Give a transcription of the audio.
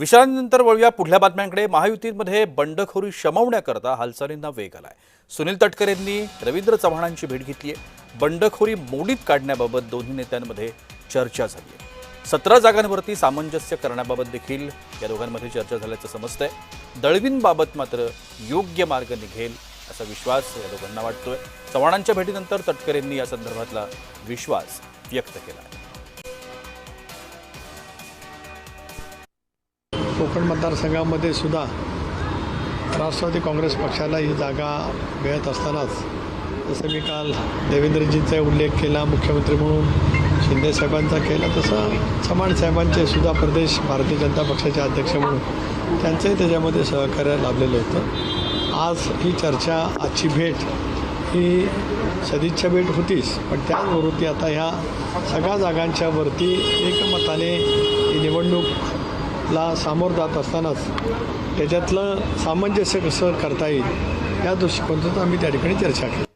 विश्रांतीनंतर वळूया पुढल्या बातम्यांकडे। महायुतीमध्ये बंडखोरी शमवण्याकरता हालचालींना वेग आलाय। सुनील तटकरेंनी रवींद्र चव्हाणांची भेट घेतली आहे। बंडखोरी मोडीत काढण्याबाबत दोन्ही नेत्यांमध्ये चर्चा झाली आहे। 17 जागांवरती सामंजस्य करण्याबाबत देखील या दोघांमध्ये चर्चा झाल्याचं समजतंय। दळवींबाबत मात्र योग्य मार्ग निघेल असा विश्वास या दोघांना वाटतोय। चव्हाणांच्या भेटीनंतर तटकरेंनी या संदर्भातला विश्वास व्यक्त केला। कोकण मतदारसंघामध्ये सुद्धा राष्ट्रवादी काँग्रेस पक्षाला ही जागा मिळत असतानाच जसं मी काल देवेंद्रजींचा उल्लेख केला, मुख्यमंत्री म्हणून शिंदे साहेबांचा केला, तसं चव्हाण साहेबांचे सुद्धा प्रदेश भारतीय जनता पक्षाचे अध्यक्ष म्हणून त्यांचंही त्याच्यामध्ये सहकार्य लाभलेलं होतं। आज ही चर्चा, आजची भेट ही सदिच्छा भेट होतीच, पण त्याचबरोबर आता ह्या सगळ्या जागांच्या वरती एकमताने ही निवडणूक ला सामोर जात असतानाच त्याच्यातलं सामंजस्य कसं करता येईल या दृष्टिकोनातून आम्ही त्या ठिकाणी चर्चा केली।